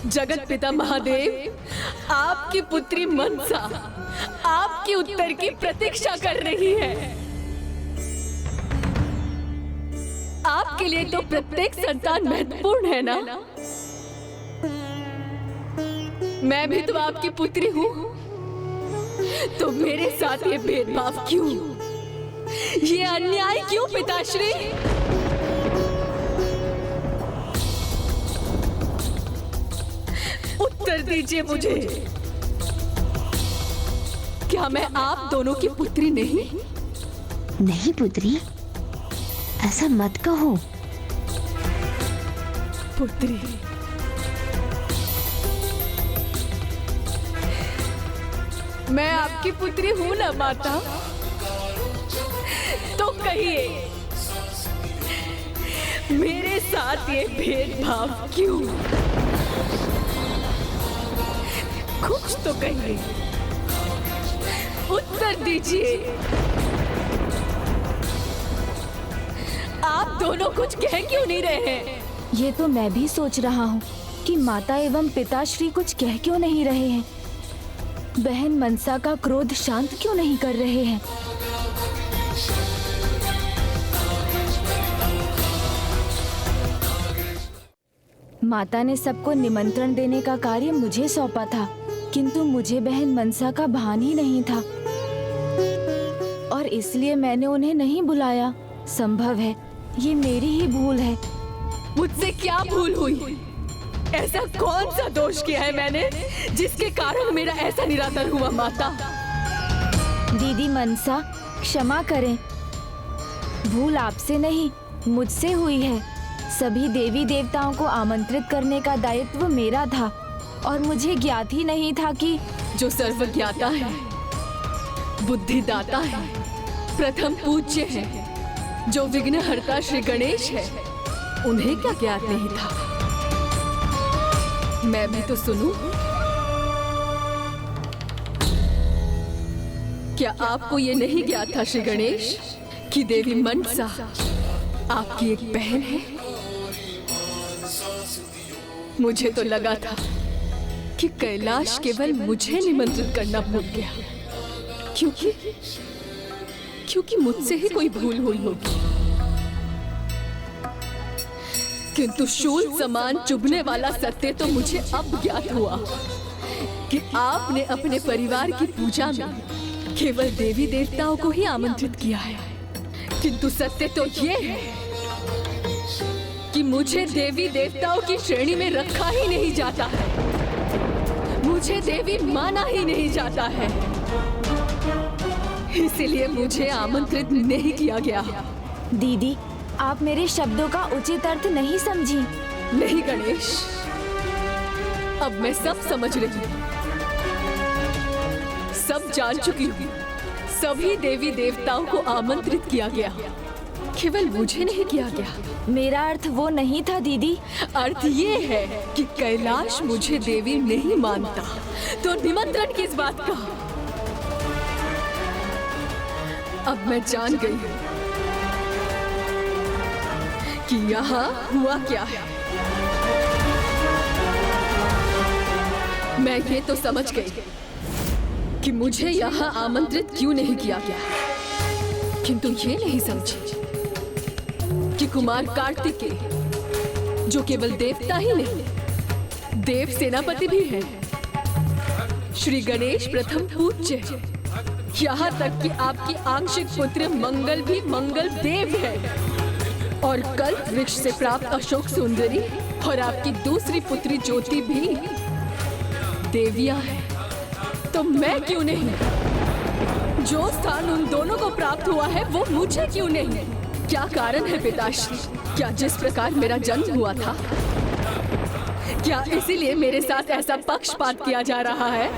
जगत पिता महादेव, आपकी पुत्री मनसा आपके उत्तर की प्रतीक्षा कर रही है। आपके लिए तो प्रत्येक संतान महत्वपूर्ण है ना? मैं भी तो आपकी पुत्री हूँ, तो मेरे साथ ये भेदभाव क्यों? ये अन्याय क्यों पिताश्री? उत्तर दीजिए मुझे। क्या मैं आप दोनों की पुत्री नहीं? नहीं पुत्री, ऐसा मत कहो। पुत्री, मैं आपकी पुत्री हूं ना माता? तो कहिए, मेरे साथ ये भेदभाव क्यों? कुछ तो कहिए, उत्तर दीजिए। आप दोनों कुछ कह क्यों नहीं रहे हैं? ये तो मैं भी सोच रहा हूँ कि माता एवं पिताश्री कुछ कह क्यों नहीं रहे हैं। बहन मनसा का क्रोध शांत क्यों नहीं कर रहे हैं। माता ने सबको निमंत्रण देने का कार्य मुझे सौंपा था, किंतु मुझे बहन मनसा का भान ही नहीं था और इसलिए मैंने उन्हें नहीं बुलाया। संभव है ये मेरी ही भूल है। मुझसे क्या भूल हुई? ऐसा कौन सा दोष किया है मैंने जिसके कारण मेरा ऐसा निरादर हुआ माता? दीदी मनसा, क्षमा करें। भूल आपसे नहीं, मुझसे हुई है। सभी देवी देवताओं को आमंत्रित करने का दायित्व मेरा था और मुझे ज्ञात ही नहीं था कि जो सर्वज्ञाता है, बुद्धिदाता है, प्रथम पूज्य है, जो विघ्नहर्ता श्री गणेश है, उन्हें क्या ज्ञात नहीं था? मैं भी तो सुनूं। क्या आपको ये नहीं ज्ञात था श्री गणेश कि देवी मनसा आपकी एक बहन है? मुझे तो लगा था कि कैलाश केवल मुझे निमंत्रित करना भूल गया, क्योंकि मुझसे ही कोई भूल हुई होगी। किंतु शूल समान चुभने वाला सत्य तो मुझे अब ज्ञात हुआ कि आपने अपने परिवार की पूजा में केवल देवी देवताओं को ही आमंत्रित किया है। किंतु सत्य तो ये है कि मुझे देवी देवताओं की श्रेणी में रखा ही नहीं जाता है, मुझे देवी माना ही नहीं जाता है, इसलिए मुझे आमंत्रित नहीं किया गया। दीदी, आप मेरे शब्दों का उचित अर्थ नहीं समझी। नहीं गणेश, अब मैं सब समझ रही हूँ, सब जान चुकी हूँ। सभी देवी देवताओं को आमंत्रित किया गया, केवल मुझे नहीं किया गया। मेरा अर्थ वो नहीं था दीदी। अर्थ ये है कि कैलाश मुझे देवी नहीं मानता, तो निमंत्रण किस बात का? अब मैं जान गई हूँ कि यहाँ हुआ क्या है। मैं ये तो समझ गई कि मुझे यहाँ आमंत्रित क्यों नहीं किया गया, किंतु ये नहीं समझी कि कुमार कार्तिकेय, जो केवल देवता ही नहीं, देव सेनापति भी है, श्री गणेश प्रथम पूज्य, यहाँ तक कि आपकी आंशिक पुत्र मंगल भी मंगल देव है, और कल्प वृक्ष से प्राप्त अशोक सुंदरी और आपकी दूसरी पुत्री ज्योति भी देवियां हैं। तो मैं क्यों नहीं? जो स्थान उन दोनों को प्राप्त हुआ है वो मुझे क्यों नहीं? क्या कारण है पिताश्री? क्या जिस प्रकार मेरा जन्म हुआ था, क्या इसीलिए मेरे साथ ऐसा पक्षपात किया जा रहा है?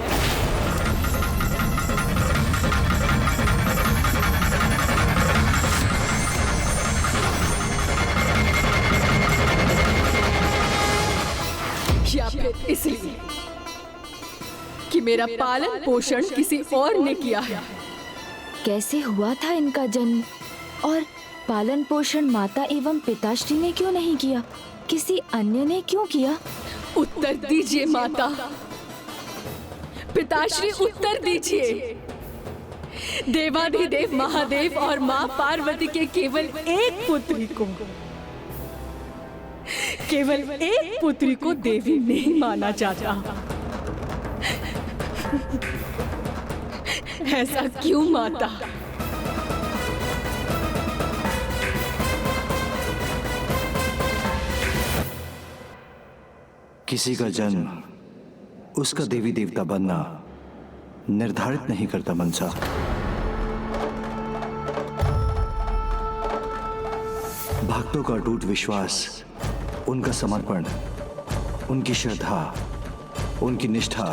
या फिर इसलिए कि मेरा पालन पोषण किसी और ने किया है? कैसे हुआ था इनका जन्म और पालन पोषण माता एवं पिताश्री ने क्यों नहीं किया? किसी अन्य ने क्यों किया? उत्तर दीजिए माता, पिताश्री उत्तर दीजिए। देवाधिदेव महादेव और मां पार्वती के केवल एक पुत्री को देवी नहीं माना जाता। ऐसा क्यों माता? किसी का जन्म उसका देवी देवता बनना निर्धारित नहीं करता मनसा। भक्तों का अटूट विश्वास, उनका समर्पण, उनकी श्रद्धा, उनकी निष्ठा,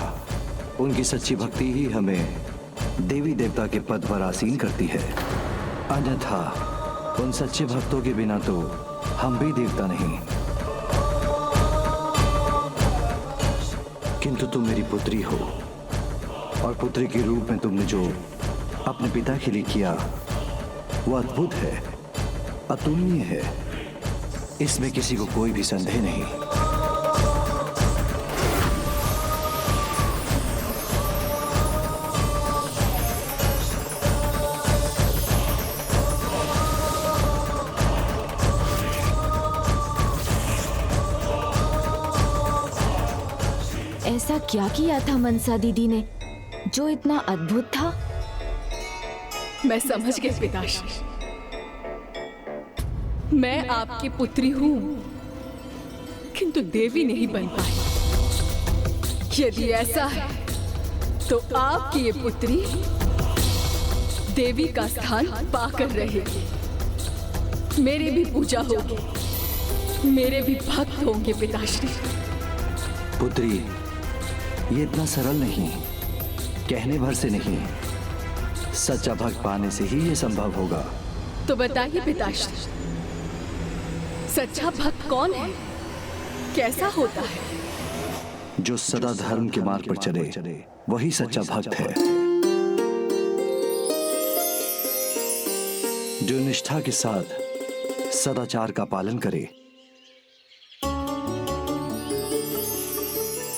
उनकी सच्ची भक्ति ही हमें देवी देवता के पद पर आसीन करती है। अन्यथा उन सच्चे भक्तों के बिना तो हम भी देवता नहीं। किंतु तुम मेरी पुत्री हो और पुत्री के रूप में तुमने जो अपने पिता के लिए किया वो अद्भुत है, अतुलनीय है। इसमें किसी को कोई भी संदेह नहीं। ऐसा क्या किया था मनसा दीदी ने जो इतना अद्भुत था? मैं समझ गई पिताश्री, मैं आपकी पुत्री हूं किंतु देवी नहीं बन पाई। यदि ऐसा है तो आपकी ये पुत्री देवी का स्थान पाकर रहेगी। मेरी भी पूजा होगी, मेरे भी भक्त होंगे पिताश्री। पुत्री, ये इतना सरल नहीं, कहने भर से नहीं, सच्चा भक्त पाने से ही ये संभव होगा। तो बताइए पिताश्री, सच्चा भक्त कौन है, कैसा होता है? जो सदा धर्म के मार्ग पर चले वही सच्चा भक्त है। जो निष्ठा के साथ सदाचार का पालन करे।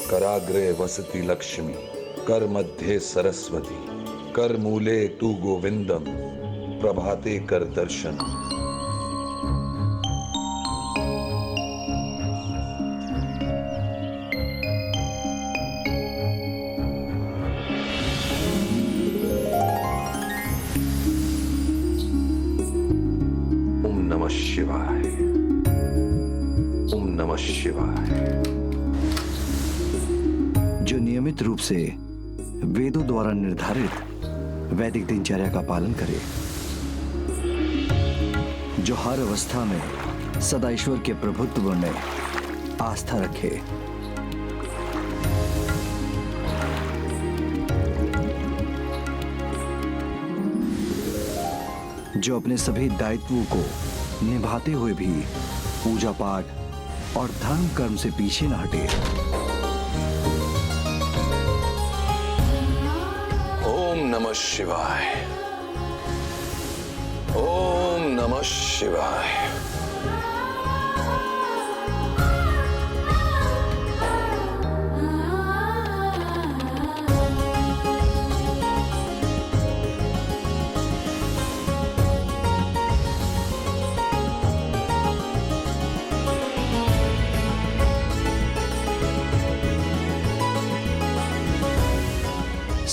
कराग्रे वसति लक्ष्मी, कर मध्ये सरस्वती, कर मूले तु गोविंदम, प्रभाते कर दर्शनम। ओम नमः शिवाय, ओम नमः शिवाय। जो नियमित रूप से वेदों द्वारा निर्धारित वैदिक दिनचर्या का पालन करे, जो हर अवस्था में सदा ईश्वर के प्रभुत्व में आस्था रखे, जो अपने सभी दायित्वों को निभाते हुए भी पूजा पाठ और धर्म कर्म से पीछे न हटे। ओम नमः शिवाय, ओम नमः शिवाय।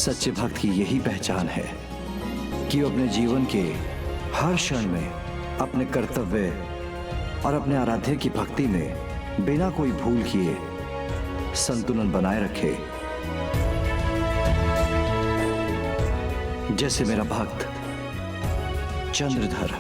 सच्चे भक्त की यही पहचान है कि वो अपने जीवन के हर क्षण में अपने कर्तव्य और अपने आराध्य की भक्ति में बिना कोई भूल किए संतुलन बनाए रखे। जैसे मेरा भक्त चंद्रधर।